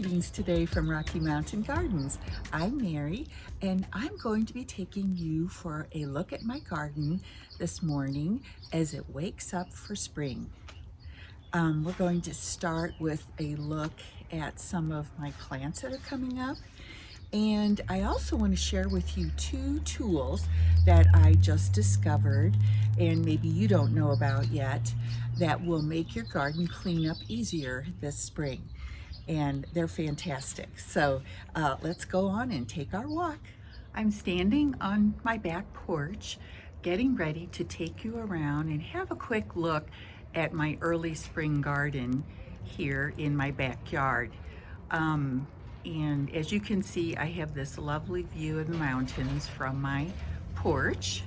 Greetings today from Rocky Mountain Gardens. I'm Mary and I'm going to be taking you for a look at my garden this morning as it wakes up for spring. We're going to start with a look at some of my plants that are coming up. And I also want to share with you two tools that I just discovered and maybe you don't know about yet that will make your garden cleanup easier this spring. And they're fantastic. So let's go on and take our walk. I'm standing on my back porch getting ready to take you around and have a quick look at my early spring garden here in my backyard. And as you can see, I have this lovely view of the mountains from my porch.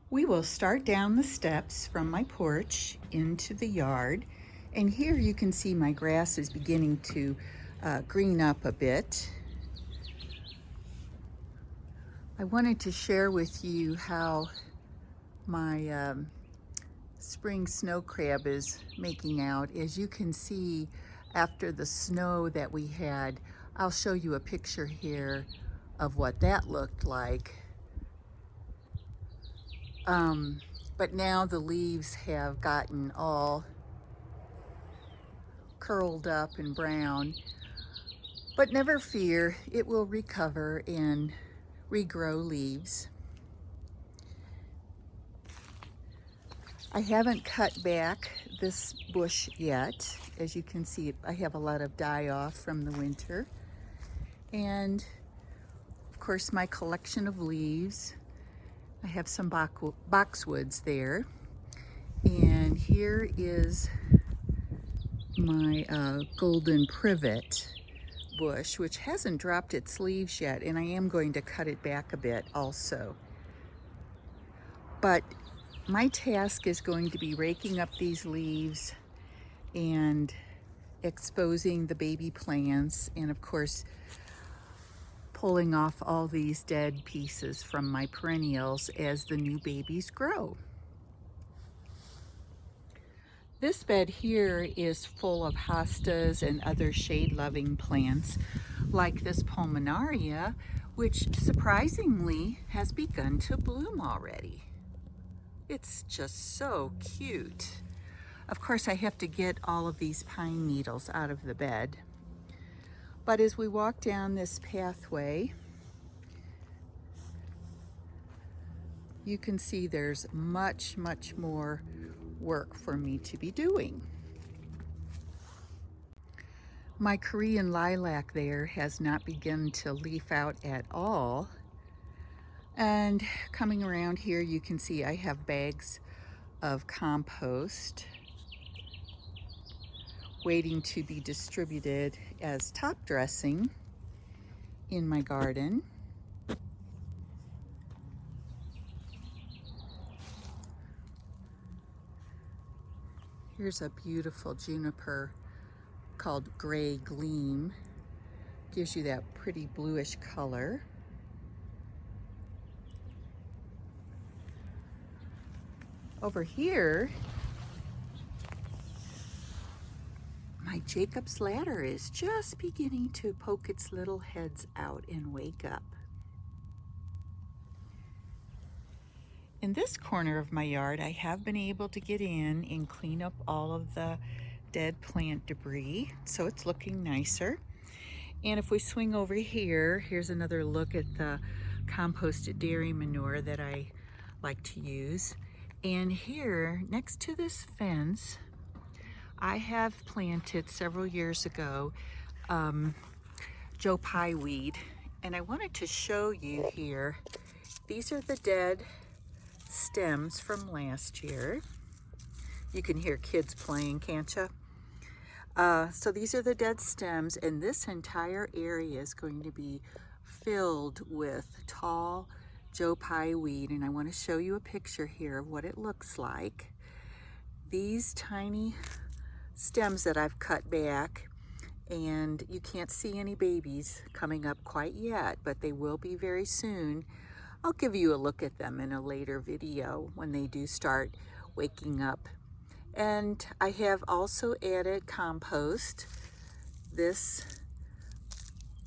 We will start down the steps from my porch into the yard. And here you can see my grass is beginning to green up a bit. I wanted to share with you how my spring snow crab is making out. As you can see, after the snow that we had, I'll show you a picture here of what that looked like. But now the leaves have gotten all curled up and brown, but never fear, it will recover and regrow leaves. I haven't cut back this bush yet. As you can see, I have a lot of die off from the winter. And of course, my collection of leaves. I have some boxwoods there. And here is my golden privet bush, which hasn't dropped its leaves yet, and I am going to cut it back a bit also. But my task is going to be raking up these leaves and exposing the baby plants, and of course pulling off all these dead pieces from my perennials as the new babies grow. This bed here is full of hostas and other shade-loving plants, like this pulmonaria, which surprisingly has begun to bloom already. It's just so cute. Of course, I have to get all of these pine needles out of the bed. But as we walk down this pathway, you can see there's much, much more work for me to be doing. My Korean lilac there has not begun to leaf out at all. And coming around here, you can see I have bags of compost waiting to be distributed as top dressing in my garden. Here's a beautiful juniper called Gray Gleam. Gives you that pretty bluish color. Over here, my Jacob's ladder is just beginning to poke its little heads out and wake up. In this corner of my yard, I have been able to get in and clean up all of the dead plant debris, so it's looking nicer. And if we swing over here, here's another look at the composted dairy manure that I like to use. And here, next to this fence, I have planted several years ago Joe Pye weed, and I wanted to show you here. These are the dead stems from last year. You can hear kids playing, can't you? So these are the dead stems, and this entire area is going to be filled with tall Joe Pye weed, and I want to show you a picture here of what it looks like. These tiny stems that I've cut back, and you can't see any babies coming up quite yet, but they will be very soon. I'll give you a look at them in a later video when they do start waking up. And I have also added compost this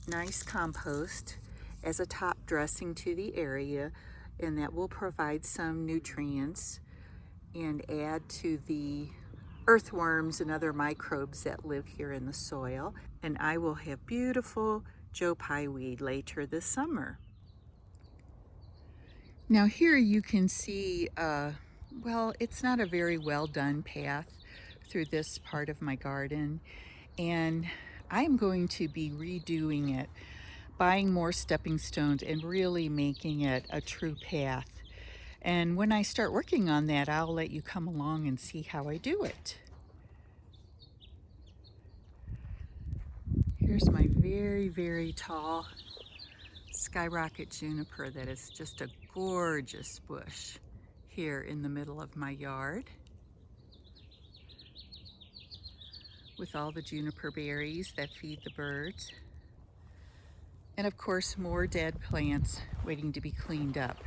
nice compost as a top dressing to the area, and that will provide some nutrients and add to the earthworms and other microbes that live here in the soil. And I will have beautiful Joe Pye weed later this summer. Now here you can see, well, it's not a very well done path through this part of my garden, and I'm going to be redoing it, buying more stepping stones and really making it a true path. And when I start working on that, I'll let you come along and see how I do it. Here's my very, very tall skyrocket juniper that is just a gorgeous bush here in the middle of my yard, with all the juniper berries that feed the birds. And of course, more dead plants waiting to be cleaned up.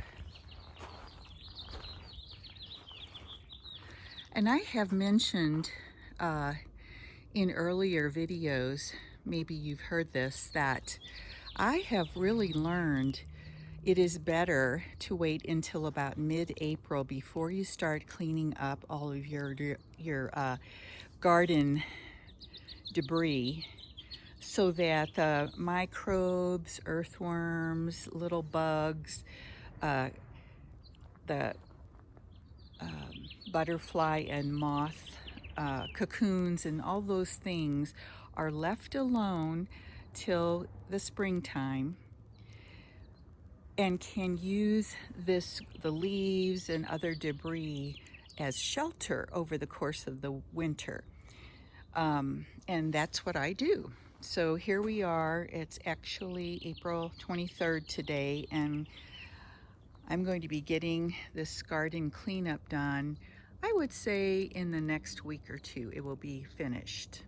And I have mentioned in earlier videos, maybe you've heard this, that I have really learned it is better to wait until about mid-April before you start cleaning up all of your garden debris, so that the microbes, earthworms, little bugs, the butterfly and moth cocoons and all those things are left alone till the springtime, and can use the leaves and other debris as shelter over the course of the winter. And that's what I do. So here we are, it's actually April 23rd today, and I'm going to be getting this garden cleanup done. I would say in the next week or two it will be finished.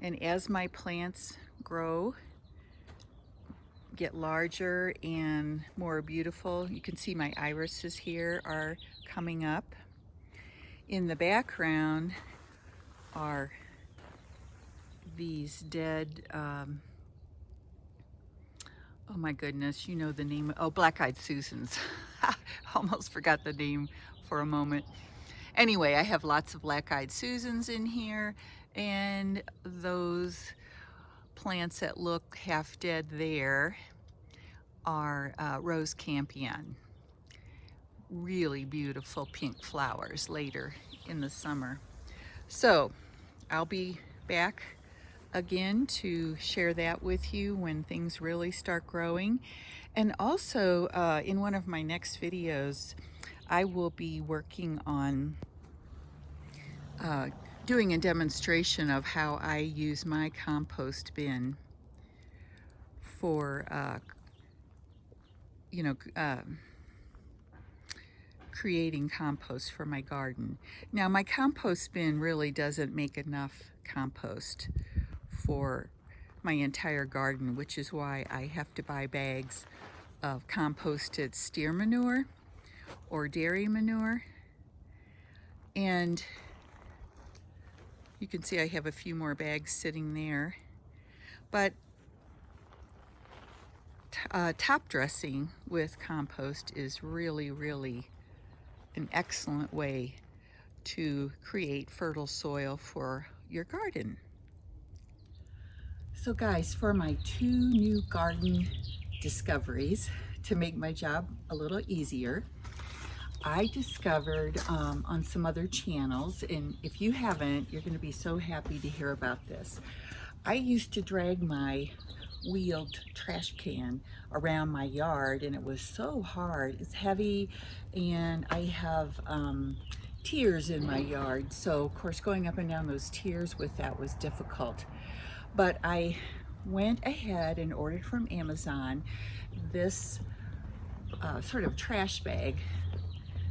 And as my plants grow, get larger and more beautiful, you can see my irises here are coming up. In the background are these dead, oh my goodness, you know the name, oh, black-eyed Susans. Almost forgot the name for a moment. Anyway, I have lots of black-eyed Susans in here, and those plants that look half dead there are rose campion. Really beautiful pink flowers later in the summer. So I'll be back again to share that with you when things really start growing. And also in one of my next videos, I will be working on doing a demonstration of how I use my compost bin for creating compost for my garden. Now, my compost bin really doesn't make enough compost for my entire garden, which is why I have to buy bags of composted steer manure or dairy manure. And you can see I have a few more bags sitting there. But top dressing with compost is really, really an excellent way to create fertile soil for your garden. So guys, for my 2 new garden discoveries to make my job a little easier, I discovered on some other channels, and if you haven't, you're going to be so happy to hear about this. I used to drag my wheeled trash can around my yard, and it was so hard. It's heavy, and I have tiers in my yard, so of course going up and down those tiers with that was difficult. But I went ahead and ordered from Amazon this sort of trash bag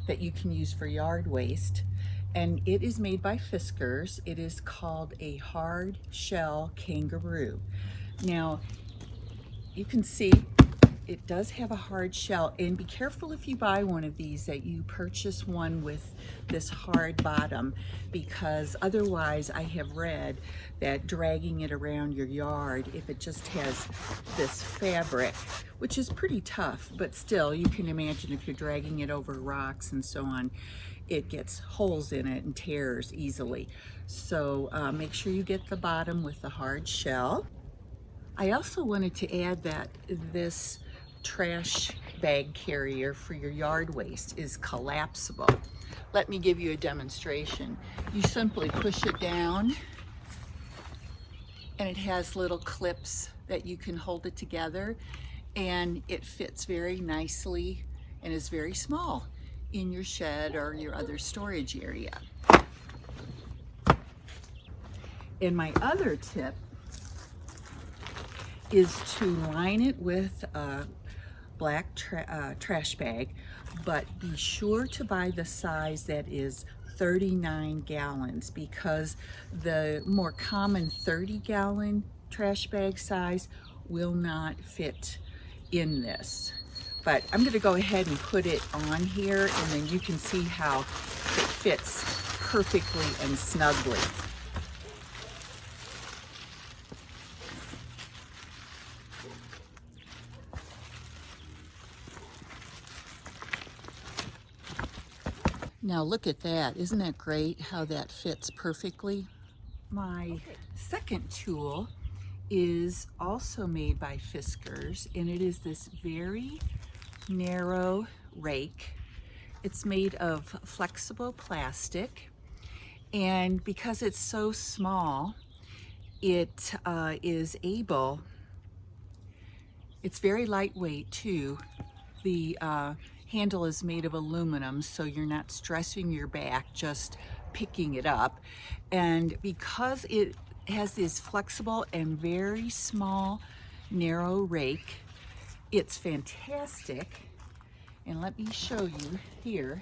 that you can use for yard waste, and it is made by Fiskars. It is called a hard shell kangaroo. Now you can see it does have a hard shell, and be careful if you buy one of these that you purchase one with this hard bottom, because otherwise I have read that dragging it around your yard, if it just has this fabric, which is pretty tough, but still you can imagine if you're dragging it over rocks and so on, it gets holes in it and tears easily. So make sure you get the bottom with the hard shell. I also wanted to add that this trash bag carrier for your yard waste is collapsible. Let me give you a demonstration. You simply push it down and it has little clips that you can hold it together, and it fits very nicely and is very small in your shed or your other storage area. And my other tip is to line it with a black trash bag, but be sure to buy the size that is 39 gallons, because the more common 30-gallon trash bag size will not fit in this. But I'm going to go ahead and put it on here, and then you can see how it fits perfectly and snugly. Now look at that. Isn't that great how that fits perfectly? My second tool is also made by Fiskars, and it is this very narrow rake. It's made of flexible plastic, and because it's so small, it is able, it's very lightweight too. The handle is made of aluminum, so you're not stressing your back just picking it up. And because it has this flexible and very small, narrow rake, it's fantastic. And let me show you here.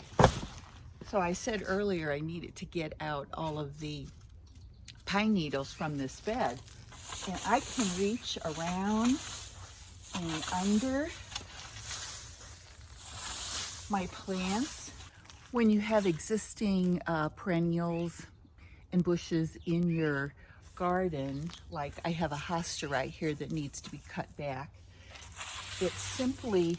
So I said earlier I needed to get out all of the pine needles from this bed. And I can reach around and under my plants. When you have existing perennials and bushes in your garden, like I have a hosta right here that needs to be cut back, it simply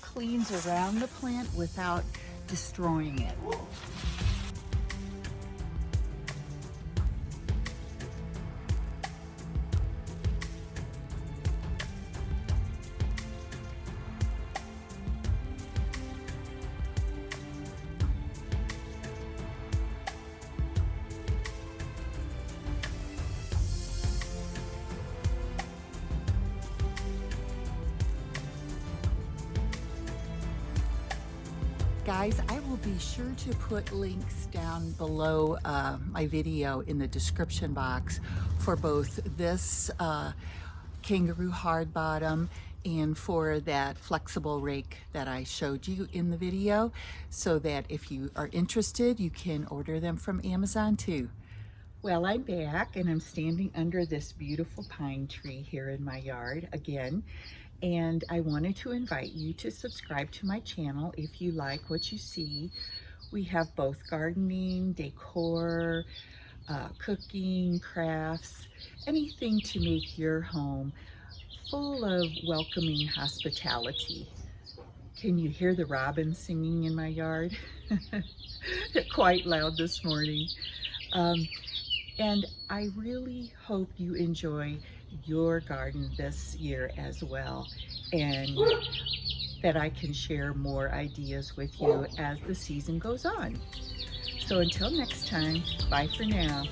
cleans around the plant without destroying it. Guys, I will be sure to put links down below my video in the description box for both this kangaroo hard bottom and for that flexible rake that I showed you in the video, so that if you are interested, you can order them from Amazon too. Well, I'm back and I'm standing under this beautiful pine tree here in my yard again. And I wanted to invite you to subscribe to my channel if you like what you see. We have both gardening, decor, cooking, crafts, anything to make your home full of welcoming hospitality. Can you hear the robins singing in my yard? They're quite loud this morning. And I really hope you enjoy your garden this year as well, and that I can share more ideas with you as the season goes on. So until next time, bye for now.